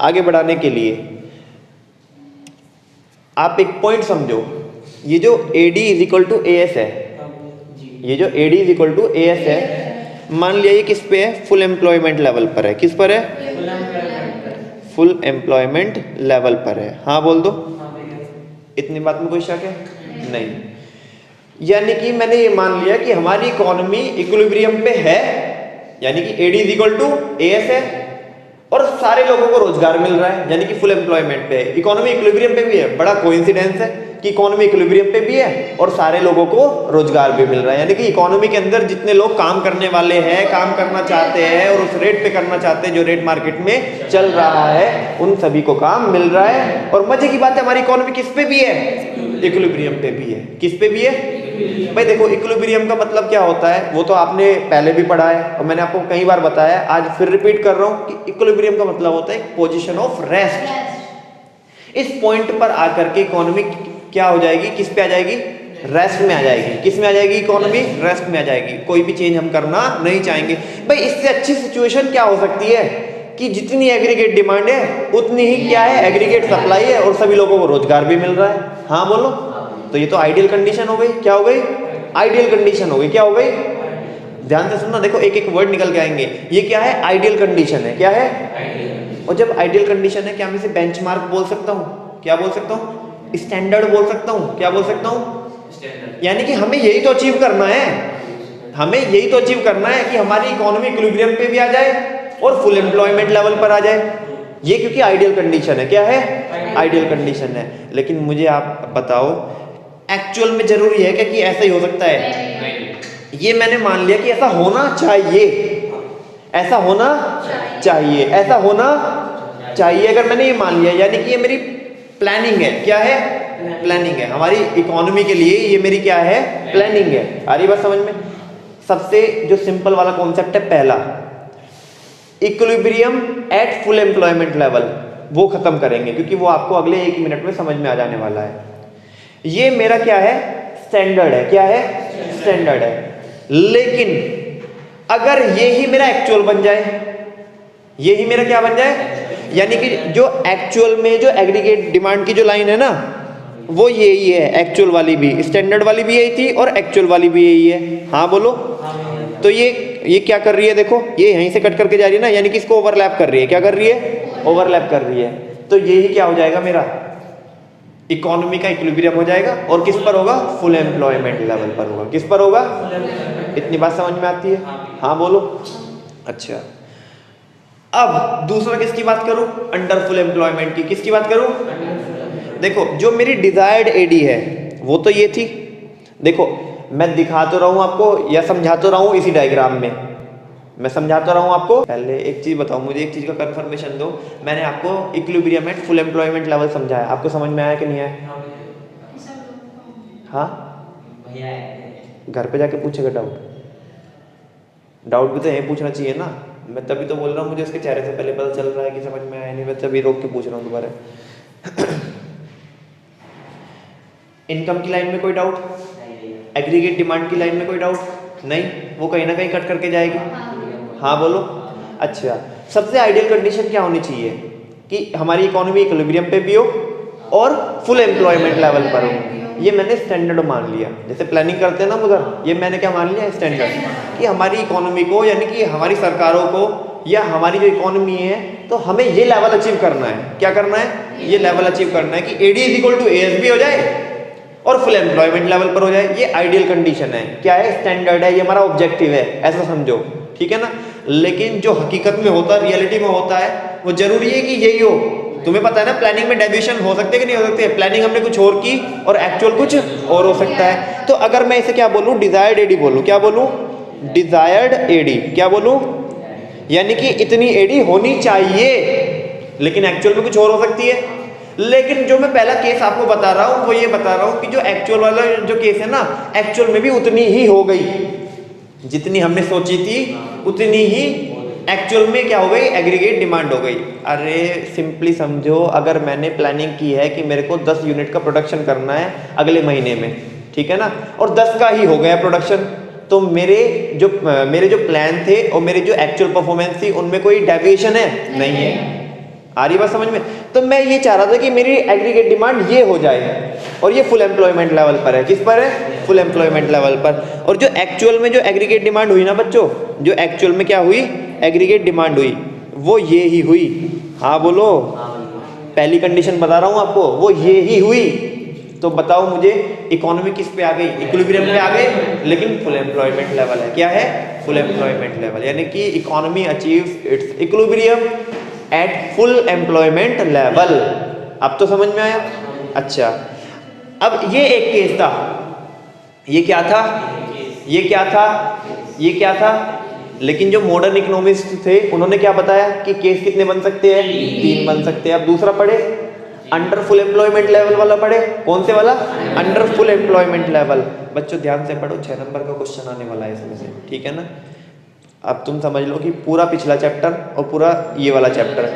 आगे बढ़ाने के लिए आप एक पॉइंट समझो। ये जो AD is equal to AS है, ये जो AD is equal to AS है, मान लिया ये किस पे है? फुल एम्प्लॉयमेंट लेवल पर है। किस पर है? फुल एम्प्लॉयमेंट लेवल पर है। हाँ बोल दो। इतनी बात में कोई शक है? नहीं। यानी कि मैंने ये मान लिया कि हमारी इकोनॉमी इक्विलिब्रियम पे है, यानी कि AD is equal to AS है और सारे लोगों को रोजगार मिल रहा है, यानी कि फुल एम्प्लॉयमेंट पे है। इकोनॉमी इक्विलिब्रियम पे भी है। बड़ा कोइंसिडेंस है, कि इकोनॉमी इक्विलिब्रियम पे भी है और सारे लोगों को रोजगार भी मिल रहा है, यानी कि इकोनॉमी के अंदर जितने लोग काम करने वाले हैं, काम करना चाहते हैं और उस रेट पे करना चाहते हैं जो रेट मार्केट में चल रहा है, उन सभी को काम मिल रहा है। और मजे की बात है हमारी इकोनॉमी किस पे भी है, इक्विलिब्रियम पे भी है। किस पे भी है भाई? देखो इक्विलिब्रियम का मतलब क्या होता है वो तो आपने पहले भी पढ़ा है और मैंने आपको कई बार बताया, आज फिर रिपीट कर रहा हूं कि इक्विलिब्रियम का मतलब होता है पोजीशन ऑफ रेस्ट। इस पॉइंट पर आकर के इकोनॉमी क्या हो जाएगी, किस पे आ जाएगी, रेस्ट में आ जाएगी। किस में आ जाएगी इकोनॉमी? रेस्ट में आ जाएगी। कोई भी चेंज हम करना नहीं चाहेंगे। भाई इससे अच्छी सिचुएशन क्या हो सकती है कि जितनी एग्रीगेट डिमांड है उतनी ही क्या है, एग्रीगेट सप्लाई है और सभी लोगों को रोजगार भी मिल रहा है। हाँ बोलो, तो ये तो आइडियल कंडीशन हो गई। क्या हो गई? आइडियल कंडीशन हो गई। क्या हो गई? ध्यान से सुनना, देखो एक एक वर्ड निकल के आएंगे। ये क्या है? आइडियल कंडीशन है। क्या है? और जब आइडियल कंडीशन है क्या मैं इसे बेंचमार्क बोल सकता हूँ? क्या बोल सकता हूँ? स्टैंडर्ड बोल सकता हूँ। क्या बोल सकता हूँ? यानी कि हमें यही तो अचीव करना है, हमें यही तो अचीव करना है कि हमारी इकोनॉमी इक्विलिब्रियम पे भी आ जाए और फुल एम्प्लॉयमेंट लेवल पर आ जाए। ये क्योंकि आइडियल कंडीशन है। क्या है? आइडियल कंडीशन है। लेकिन मुझे आप बताओ एक्चुअल में जरूरी है क्या कि ऐसा ही हो सकता है? ये मैंने मान लिया कि ऐसा होना चाहिए, ऐसा होना चाहिए, ऐसा होना चाहिए। अगर मैंने ये मान लिया यानी कि ये मेरी प्लानिंग है। क्या है? प्लानिंग है। हमारी इकोनॉमी के लिए ये मेरी क्या है? प्लानिंग है। आ रही बात समझ में? सबसे जो सिंपल वाला कॉन्सेप्ट है पहला, equilibrium at full employment level, वो खत्म करेंगे क्योंकि वो आपको अगले 1 मिनट में समझ में आ जाने वाला है। ये मेरा क्या है? स्टैंडर्ड है। क्या है? स्टैंडर्ड है। लेकिन अगर ये ही मेरा एक्चुअल बन जाए, ये ही मेरा क्या बन जाए, यानी कि जो एक्चुअल में जो एग्रीगेट डिमांड की जो लाइन है ना वो यही है, एक्चुअल वाली भी, स्टैंडर्ड वाली भी यही थी और एक्चुअल वाली भी यही है। हाँ बोलो। तो ये क्या कर रही है? देखो ये यहीं से कट करके जा रही है ना, यानी कि इसको ओवरलैप कर रही है। क्या कर रही है? ओवरलैप कर रही है। तो यही क्या हो जाएगा मेरा? इकोनॉमी का इक्विलिब्रियम हो जाएगा। और किस पर होगा? फुल एम्प्लॉयमेंट लेवल पर होगा। किस पर होगा? इतनी बात समझ में आती है? हाँ बोलो। अच्छा, अब दूसरा किसकी बात करूं? अंडर फुल एम्प्लॉयमेंट की। किसकी बात करूं? देखो जो मेरी डिजायर्ड एडी है वो तो ये थी। देखो मैं दिखा तो रहा हूं आपको या समझा तो रहा हूं इसी डायग्राम में, मैं समझा तो रहा हूं आपको। पहले एक चीज बताओ, मुझे एक चीज का कंफर्मेशन दो। मैंने आपको equilibrium at full employment level समझाया, आपको समझ में आया कि नहीं आया? हाँ, घर पे जाके पूछेगा डाउट, डाउट भी तो यही पूछना चाहिए ना। मैं तभी तो बोल रहा हूँ, मुझे उसके चेहरे से पहले पता चल रहा है कि समझ में आया नहीं, मैं तभी रोक के पूछ रहा हूँ दोबारा। इनकम की लाइन में कोई डाउट? एग्रीगेट डिमांड की लाइन में कोई डाउट नहीं? वो कहीं ना कहीं कट करके जाएगी। हाँ बोलो। अच्छा, सबसे आइडियल कंडीशन क्या होनी चाहिए कि हमारी इकोनॉमी इक्विलिब्रियम पे भी हो और फुल एम्प्लॉयमेंट लेवल पर हो। ये मैंने स्टैंडर्ड मान लिया, जैसे प्लानिंग करते हैं ना उधर, ये मैंने क्या मान लिया? स्टैंडर्ड। कि हमारी इकोनॉमी को यानी कि हमारी सरकारों को या हमारी जो इकोनॉमी है तो हमें ये लेवल अचीव करना है। क्या करना है? ये लेवल अचीव करना है कि AD is equal to A S B हो जाए और फुल एम्प्लॉयमेंट लेवल पर हो जाए। ये आइडियल कंडीशन है। क्या है? स्टैंडर्ड है, ये हमारा ऑब्जेक्टिव है, ऐसा समझो। ठीक है ना? लेकिन जो हकीकत में होता है, रियलिटी में होता है, वो जरूरी है कि यही हो। तुम्हें पता है ना प्लानिंग में डेविएशन हो सकते हैं कि नहीं हो सकते? प्लानिंग हमने कुछ और की और एक्चुअल कुछ और हो सकता है। तो अगर मैं इसे क्या बोलूं? डिजायर्ड एडी बोलूं। क्या बोलूं? Desired AD. क्या बोलूं? यानी कि इतनी एडी होनी चाहिए, लेकिन एक्चुअल में कुछ और हो सकती है। लेकिन जो मैं पहला केस आपको बता रहा हूं वो ये बता रहा हूं कि जो एक्चुअल वाला जो केस है ना, एक्चुअल में भी उतनी ही हो गई जितनी हमने सोची थी, उतनी ही एक्चुअल में क्या हो गई? एग्रीगेट डिमांड हो गई। अरे सिंपली समझो, अगर मैंने प्लानिंग की है कि मेरे को 10 यूनिट का प्रोडक्शन करना है अगले महीने में, ठीक है ना, और 10 का ही हो गया प्रोडक्शन, तो मेरे जो प्लान थे और मेरे जो एक्चुअल परफॉर्मेंस थी उनमें कोई डेविएशन है? नहीं है। आ रही बात समझ में? तो मैं ये चाह रहा था कि मेरी एग्रीगेट डिमांड ये हो जाए और ये फुल एम्प्लॉयमेंट लेवल पर है। किस पर है? फुल एम्प्लॉयमेंट लेवल पर। और जो एक्चुअल में जो एग्रीगेट डिमांड हुई ना बच्चों, जो एक्चुअल में क्या हुई? एग्रीगेट डिमांड हुई, वो ये ही हुई। हाँ बोलो। पहली कंडीशन बता रहा हूँ आपको, वो ये ही हुई। तो बताओ मुझे इकोनॉमी किस पे आ गई? इक्विलिब्रियम पे आ गई, लेकिन फुल एम्प्लॉयमेंट लेवल है। क्या है? Full employment level. यानी कि economy achieves it's equilibrium at full employment level. अब तो समझ में आया? अच्छा, अब ये एक केस था, ये क्या था, ये क्या था, ये क्या था, लेकिन जो मॉडर्न इकोनॉमिस्ट थे उन्होंने क्या बताया कि केस कितने बन सकते हैं, 3 बन सकते हैं। अब दूसरा पढ़े, अंडर फुल एम्प्लॉयमेंट लेवल वाला पढ़े। कौन से वाला? Under full employment level. बच्चों ध्यान से पढ़ो, 6 नंबर का क्वेश्चन आने वाला है इसमें से, ठीक है ना। अब तुम समझ लो कि पूरा पिछला चैप्टर और पूरा ये वाला चैप्टर,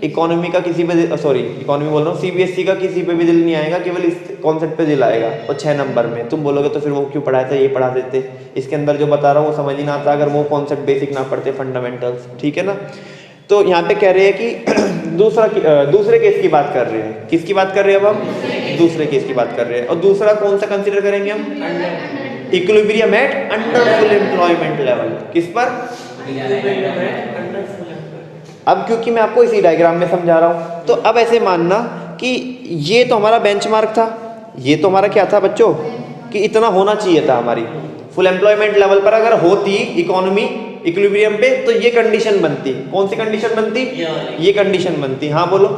इकोनॉमी का किसी पे, सॉरी इकोनॉमी बोल रहा हूँ, सीबीएसई का किसी पे भी दिल नहीं आएगा, केवल इस कॉन्सेप्ट पे दिल आएगा। और 6 नंबर में तुम बोलोगे तो फिर वो क्यों पढ़ाया था, ये पढ़ा देते, इसके अंदर जो बता रहा हूँ वो समझ ही ना आता अगर वो कॉन्सेप्ट बेसिक ना पढ़ते, फंडामेंटल्स, ठीक है ना। तो यहाँ पे कह रहे हैं कि दूसरे केस की बात कर रहे हैं। किसकी बात कर रहे हैं अब हम? दूसरे केस की बात कर रहे हैं। और दूसरा कौन सा कंसीडर करेंगे हम? Equilibrium at under full employment level. किस पर? अब क्योंकि मैं आपको इसी डायग्राम में समझा रहा हूं, तो अब ऐसे मानना कि ये तो हमारा बेंचमार्क था, ये तो हमारा क्या था बच्चों कि इतना होना चाहिए था हमारी फुल एम्प्लॉयमेंट लेवल पर। अगर होती इकोनॉमी इक्विलिब्रियम पे तो ये कंडीशन बनती। कौन सी कंडीशन बनती? ये कंडीशन बनती। हाँ बोलो।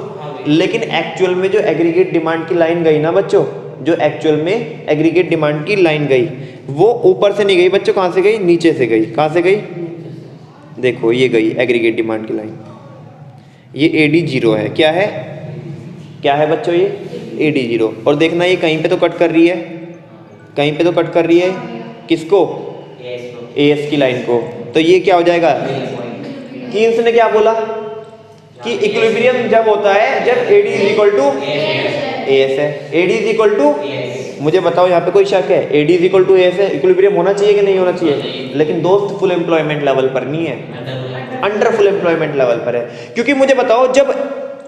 लेकिन एक्चुअल में जो एग्रीगेट डिमांड की लाइन गई ना बच्चों, जो एक्चुअल में एग्रीगेट डिमांड की लाइन गई वो ऊपर से नहीं गई बच्चों, कहाँ से गई? नीचे से गई। कहाँ से गई? देखो ये गई एग्रीगेट डिमांड की लाइन, ये AD 0 है। क्या है? क्या है बच्चों? ये AD 0। और देखना ये कहीं पे तो कट कर रही है, कहीं पे तो कट कर रही है। किसको? AS की लाइन को। तो ये क्या हो जाएगा? कीन्स ने क्या बोला कि इक्विलिब्रियम जब होता है जब AD is equal to AS है। AD इज इक्वल टू, मुझे बताओ यहाँ पे कोई शक है? AD is equal to AS है, इक्विलिब्रियम होना चाहिए कि नहीं होना चाहिए? लेकिन दोस्त फुल एम्प्लॉयमेंट लेवल पर नहीं है, अंडर फुल एम्प्लॉयमेंट लेवल पर है। क्योंकि मुझे बताओ जब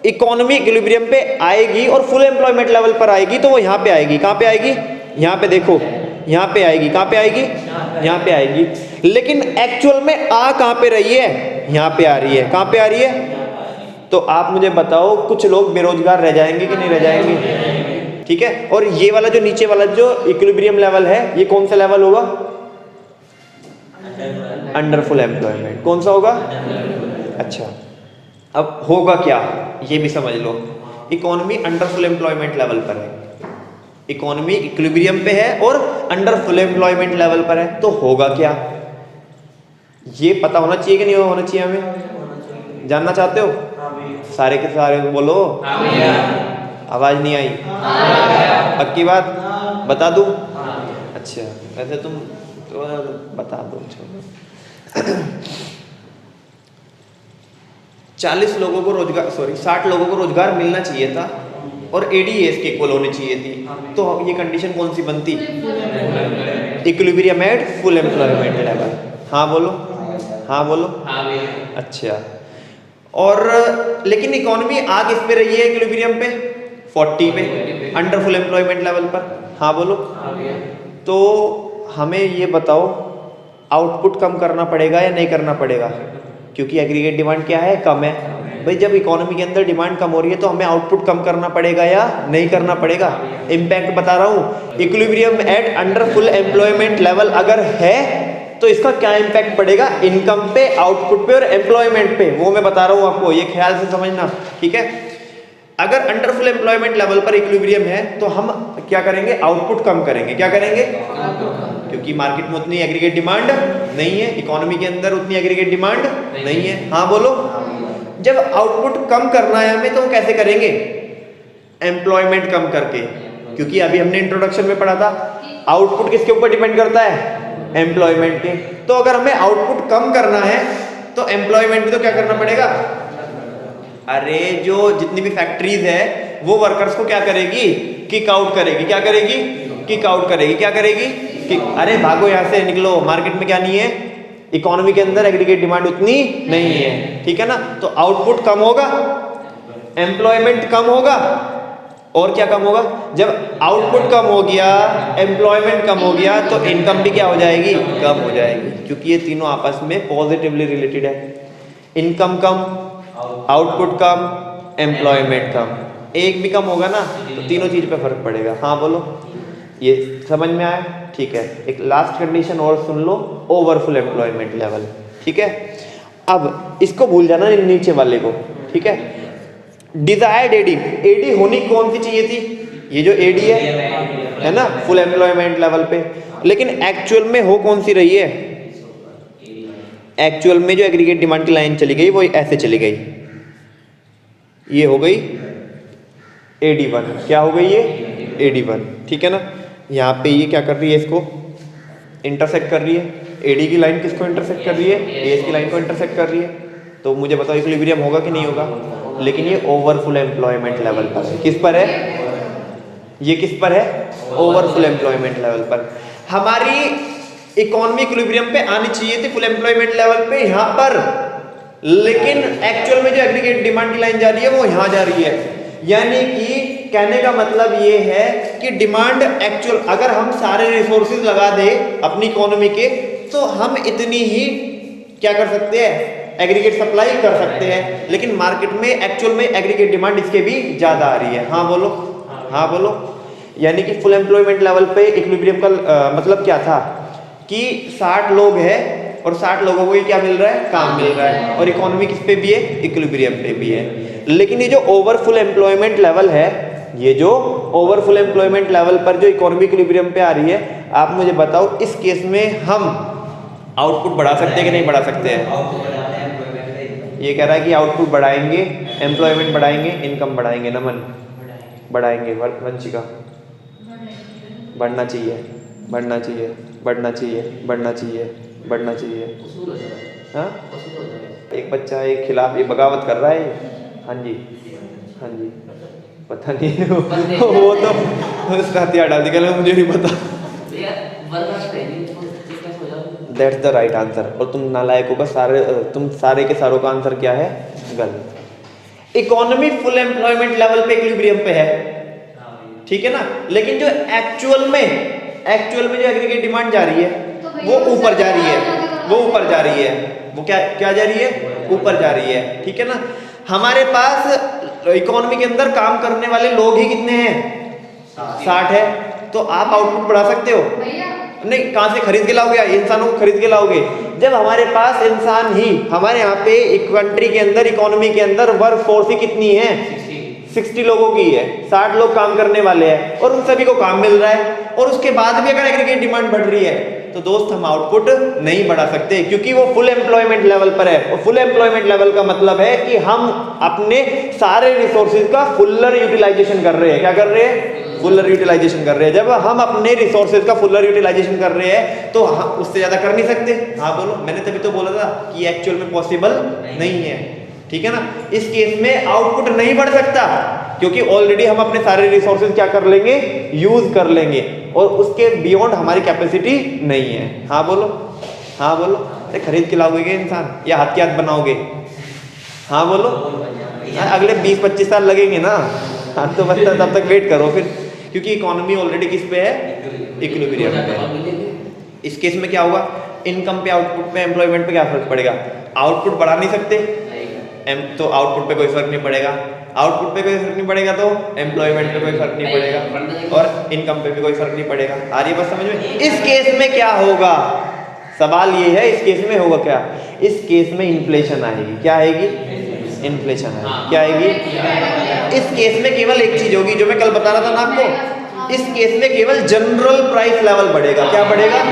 इकोनॉमी इक्विलिब्रियम पे आएगी और फुल एम्प्लॉयमेंट लेवल पर आएगी तो वो यहाँ पे आएगी। कहाँ पे आएगी? यहाँ पे देखो, यहाँ पे आएगी। कहाँ पे आएगी? यहाँ पे आएगी। लेकिन एक्चुअल में आ कहाँ पे रही है? यहाँ पे आ रही है। कहाँ पे आ रही है? तो आप मुझे बताओ कुछ लोग बेरोजगार रह जाएंगे कि नहीं रह जाएंगे? ठीक है। और ये वाला जो नीचे वाला जो इक्विलिब्रियम लेवल है ये कौन सा लेवल होगा? Under full employment. कौन सा होगा? अच्छा, अब होगा क्या ये भी समझ लो। Economy under full employment level पर है, इकोनॉमी इक्विलिब्रियम पे है और अंडर फुल एम्प्लॉयमेंट लेवल पर है, तो होगा क्या ये पता होना चाहिए कि नहीं होना चाहिए? हमें जानना चाहते हो? सारे के सारे बोलो। आवाज नहीं आई? पक्की बात? बता दूं? अच्छा, वैसे तुम तो बता दो। 40 लोगों को रोजगार, सॉरी 60 लोगों को रोजगार मिलना चाहिए था और ADS के इक्वल होनी चाहिए थी। तो ये कंडीशन कौन सी बनती? Equilibrium at full employment level. हाँ बोलो, हाँ बोलो। अच्छा, और लेकिन इकोनॉमी आ किस पे रही है इक्विलिब्रियम पे? 40 पे, अंडर फुल एम्प्लॉयमेंट लेवल पर। हाँ बोलो। तो हमें ये बताओ आउटपुट कम करना पड़ेगा या नहीं करना पड़ेगा? क्योंकि एग्रीगेट डिमांड क्या है? कम है। भाई जब इकोनॉमी के अंदर डिमांड कम हो रही है तो हमें आउटपुट कम करना पड़ेगा या नहीं करना पड़ेगा? इम्पैक्ट बता रहा हूँ। Equilibrium at under full employment level अगर है तो इसका क्या इम्पैक्ट पड़ेगा? इनकम पे, आउटपुट पे और एम्प्लॉयमेंट पे, वो मैं बता रहा हूँ आपको, ये ख्याल से समझना, ठीक है। अगर अंडर फुल एम्प्लॉयमेंट लेवल पर इक्विलिब्रियम है तो हम क्या करेंगे? आउटपुट कम करेंगे। क्या करेंगे? क्योंकि मार्केट में उतनी एग्रीगेट डिमांड नहीं है, इकोनॉमी के अंदर उतनी एग्रीगेट डिमांड नहीं है। हाँ बोलो। जब आउटपुट कम करना है हमें तो कैसे करेंगे? एम्प्लॉयमेंट कम करके, क्योंकि अभी हमने इंट्रोडक्शन में पढ़ा था आउटपुट किसके ऊपर डिपेंड करता है? एम्प्लॉयमेंट के। तो अगर हमें आउटपुट कम करना है तो एम्प्लॉयमेंट भी तो क्या करना पड़ेगा? अरे जो जितनी भी फैक्ट्रीज है वो वर्कर्स को क्या करेगी? किक आउट करेगी। क्या करेगी? किक आउट करेगी। क्या करेगी? अरे भागो यहाँ से, निकलो, मार्केट में क्या नहीं है? इकोनॉमी के अंदर एग्रीगेट डिमांड उतनी नहीं है, ठीक है ना। तो आउटपुट कम होगा, एम्प्लॉयमेंट कम होगा, और क्या कम होगा? जब आउटपुट कम हो गया, एम्प्लॉयमेंट कम हो गया तो इनकम भी क्या हो जाएगी? कम हो जाएगी, क्योंकि ये तीनों आपस में पॉजिटिवली रिलेटेड है। इनकम कम, आउटपुट कम, एम्प्लॉयमेंट कम, एक भी कम होगा ना तो तीनों चीज पे फर्क पड़ेगा। हाँ बोलो, ये समझ में आया? ठीक है। एक लास्ट कंडीशन और सुन लो, ओवरफुल एम्प्लॉयमेंट लेवल, ठीक है। अब इसको भूल जाना नीचे वाले को, ठीक है। डिजायर्ड एडी होनी कौन सी चाहिए थी? ये जो एडी है ना, फुल एम्प्लॉयमेंट लेवल पे। लेकिन एक्चुअल में हो कौन सी रही है? एक्चुअल में जो एग्रीगेट डिमांड की लाइन चली गई वो ऐसे चली गई, ये हो गई AD1। क्या हो गई ये? AD1, ठीक है ना। यहाँ पे ये क्या कर रही है? इसको इंटरसेक्ट कर रही है। AD की लाइन किसको इंटरसेक्ट कर रही है? AS की लाइन को इंटरसेक्ट कर रही है। तो मुझे बताओ इक्विलिब्रियम होगा कि नहीं होगा? लेकिन ये ओवर फुल एम्प्लॉयमेंट लेवल पर है। किस पर है? ये किस पर है? ओवर फुल एम्प्लॉयमेंट लेवल पर। हमारी इकोनॉमी इक्विलिब्रियम पे आनी चाहिए थी फुल एम्प्लॉयमेंट लेवल पे, यहाँ पर, लेकिन एक्चुअल में जो एग्रीगेट डिमांड की लाइन जा रही है वो यहाँ जा रही है। यानी कि कहने का मतलब ये है कि डिमांड एक्चुअल, अगर हम सारे रिसोर्सेज लगा दें अपनी इकोनॉमी के, तो हम इतनी ही क्या कर सकते हैं? एग्रीगेट सप्लाई कर सकते हैं। लेकिन मार्केट में एक्चुअल में एग्रीगेट डिमांड इसके भी ज्यादा आ रही है। हाँ बोलो, हाँ बोलो। यानी कि फुल एम्प्लॉयमेंट लेवल पे इक्विलिब्रियम का मतलब क्या था कि 60 लोग हैं और 60 लोगों को क्या मिल रहा है? काम मिल रहा है। और इकोनॉमी किस पे भी है? इक्विलिब्रियम पे भी है। लेकिन ये जो ओवर फुल एम्प्लॉयमेंट लेवल है, ये जो ओवर फुल एम्प्लॉयमेंट लेवल पर जो इकोनॉमी इक्विलिब्रियम पे आ रही है, आप मुझे बताओ इस केस में हम आउटपुट बढ़ा सकते हैं कि नहीं बढ़ा सकते हैं? ये कह रहा है कि आउटपुट बढ़ाएंगे, एम्प्लॉयमेंट बढ़ाएंगे, इनकम बढ़ाएंगे। नमन, बढ़ाएंगे। वंशिका, बढ़ना चाहिए, बढ़ना चाहिए, बढ़ना चाहिए, बढ़ना चाहिए, बढ़ना चाहिए। हाँ, एक बच्चा एक खिलाफ ये बगावत कर रहा है। हाँ जी, हाँ जी, पता नहीं वो तो उसका हथियार डाल दिया, मुझे नहीं पता। That's the right answer. और तुम नालायकों का तुम सारे के सारों का आंसर क्या है? गलत। इकोनॉमी फुल एम्प्लॉयमेंट लेवल पे इक्विलिब्रियम पे है, ठीक है ना। लेकिन जो एक्चुअल में जो एग्रीगेट डिमांड जा रही है वो ऊपर जा रही है, वो ऊपर जा रही है, वो क्या जा रही है? ऊपर जा रही है, ठीक है ना। हमारे पास इकोनॉमी के अंदर काम करने वाले लोग ही कितने हैं? 60 है। तो आप आउटपुट बढ़ा सकते हो? नहीं। कहां से खरीद के लाओगे? इंसानों को खरीद के लाओगे। जब हमारे पास इंसान ही, हमारे यहाँ पे एक कंट्री के अंदर, इकोनॉमी के अंदर वर्क फोर्स ही कितनी है? 60 लोगों की है। 60 लोग काम करने वाले हैं और उन सभी को काम मिल रहा है, और उसके बाद भी अगर एग्रीगेट डिमांड बढ़ रही है, तो दोस्त हम आउटपुट नहीं बढ़ा सकते, क्योंकि वो फुल एम्प्लॉयमेंट लेवल पर है। और फुल एम्प्लॉयमेंट लेवल का मतलब है कि हम अपने सारे रिसोर्सेज का फुलर यूटिलाइजेशन कर रहे हैं। क्या कर रहे हैं? फुलर यूटिलाइजेशन कर रहे हैं। जब हम अपने रिसोर्सेज का फुलर यूटिलाइजेशन कर रहे हैं तो हम उससे ज्यादा कर नहीं सकते। हाँ बोलो। मैंने तभी तो बोला था कि एक्चुअल में पॉसिबल नहीं है, ठीक है ना। इस केस में आउटपुट नहीं बढ़ सकता, क्योंकि ऑलरेडी हम अपने सारे रिसोर्सेज क्या कर लेंगे? यूज कर लेंगे, और उसके बियॉन्ड हमारी कैपेसिटी नहीं है। हाँ बोलो, हाँ बोलो। अरे खरीद के लाओगे क्या इंसान, या हाथ के हाथ बनाओगे? हाँ बोलो। अगले 20-25 साल लगेंगे ना। हाँ तो बस तब तक वेट करो फिर, क्योंकि इकोनॉमी ऑलरेडी किस पे है? इक्विलिब्रियम पे। इस केस में क्या होगा? इनकम पे, आउटपुट पे, एम्प्लॉयमेंट पे क्या फर्क पड़ेगा? आउटपुट बढ़ा नहीं सकते, तो आउटपुट पे कोई फर्क नहीं पड़ेगा। आउटपुट पे कोई फर्क नहीं पड़ेगा तो एम्प्लॉयमेंट पे कोई फर्क नहीं पड़ेगा, और इनकम पे भी कोई फर्क नहीं पड़ेगा। आ रही है बात समझ में? इस केस में क्या होगा? सवाल ये है, इस केस में होगा क्या? इस केस में इन्फ्लेशन आएगी। क्या आएगी? इन्फ्लेशन आएगी। क्या आएगी? इस केस में केवल एक चीज होगी जो मैं कल बता रहा था ना आपको। इस केस में केवल जनरल प्राइस लेवल बढ़ेगा। क्या बढ़ेगा?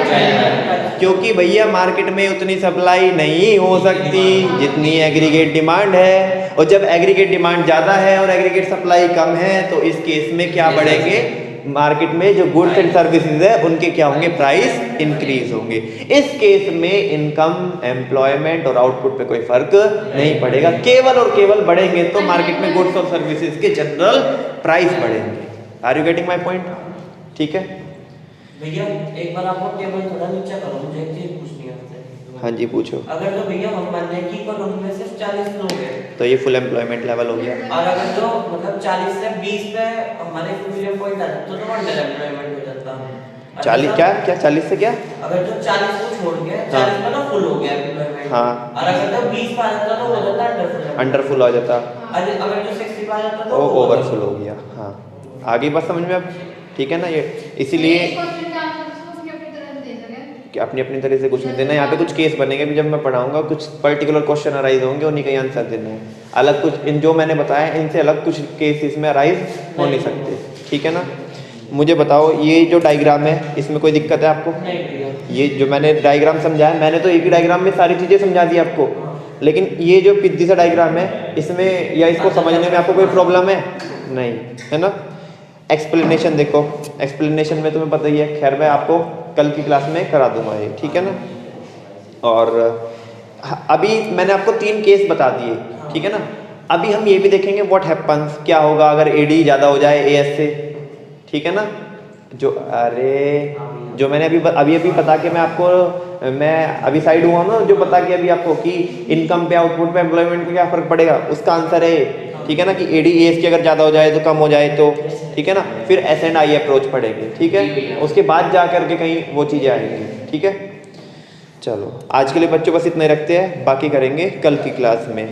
क्योंकि भैया मार्केट में उतनी सप्लाई नहीं हो सकती जितनी एग्रीगेट डिमांड है, और जब एग्रीगेट डिमांड ज्यादा है और एग्रीगेट सप्लाई कम है, तो इस केस में क्या बढ़ेंगे? मार्केट में जो गुड्स एंड सर्विसेज है उनके क्या होंगे? प्राइस इंक्रीज होंगे। इस केस में इनकम, एम्प्लॉयमेंट और आउटपुट पे कोई फर्क नहीं पड़ेगा, केवल और केवल बढ़ेंगे तो मार्केट में गुड्स और सर्विसेज के जनरल प्राइस बढ़ेंगे। Are you getting my point? ठीक है भैया, एक बार आपको टेबल थोड़ा नीचे करो, मुझे एक चीज पूछनी है आपसे। हाँ जी पूछो। अगर तो भैया हम मान लें कि इकोनॉमी में सिर्फ 40 लोग हैं, तो ये फुल एम्प्लॉयमेंट लेवल हो गया। और अगर तो मतलब 40 से 20 पे हमारे इक्विलिब्रियम पॉइंट आता तो अंडर एम्प्लॉयमेंट हो जाता। 40 क्या 40 से क्या? अगर तो 40 को छोड़ के 40 पे ना फुल हो गया एम्प्लॉयमेंट। हाँ। और अगर तो 20 पे आ जाता तो हो जाता अंडर फुल आ जाता। अगर जो 60 पे आ जाता तो वो ओवर फुल हो गया। हाँ आगे बात समझ में अब? ठीक है ना। ये इसीलिए कि अपनी अपनी तरह से कुछ नहीं देना। यहाँ पे कुछ केस बनेंगे भी, जब मैं पढ़ाऊंगा कुछ पर्टिकुलर क्वेश्चन अराइज होंगे, उन्हीं का आंसर देना है। अलग कुछ इन जो मैंने बताया इनसे अलग कुछ केस इसमें अराइज हो नहीं सकते। ठीक है ना। मुझे बताओ ये जो डायग्राम है इसमें कोई दिक्कत है आपको? नहीं भैया। ये जो मैंने डायग्राम समझाया, मैंने तो एक ही डायग्राम में सारी चीज़ें समझा दी आपको, लेकिन ये जो पिद्दी सा डायग्राम है इसमें या इसको समझने में आपको कोई प्रॉब्लम है? नहीं, है ना। एक्सप्लेनेशन देखो, एक्सप्लेनेशन में तुम्हें पता ही है, खैर मैं आपको कल की क्लास में करा दूंगा ये, ठीक है ना। और अभी मैंने आपको 3 केस बता दिए, ठीक है ना। अभी हम ये भी देखेंगे व्हाट हैपन्स, क्या होगा अगर एडी ज़्यादा हो जाए एएस से, ठीक है ना। जो मैंने अभी बता के मैं अभी साइड हुआ ना, जो बता के अभी आपको कि इनकम पे, आउटपुट पे, एम्प्लॉयमेंट पे क्या फ़र्क पड़ेगा, उसका आंसर है, ठीक है ना, कि एडी एएस की अगर ज़्यादा हो जाए तो कम हो जाए तो, ठीक है ना। फिर एस एंड आई अप्रोच पड़ेगी, ठीक है। उसके बाद जा करके कहीं वो चीज़ें आएंगी, ठीक है। चलो आज के लिए बच्चों बस इतना ही रखते हैं, बाकी करेंगे कल की क्लास में।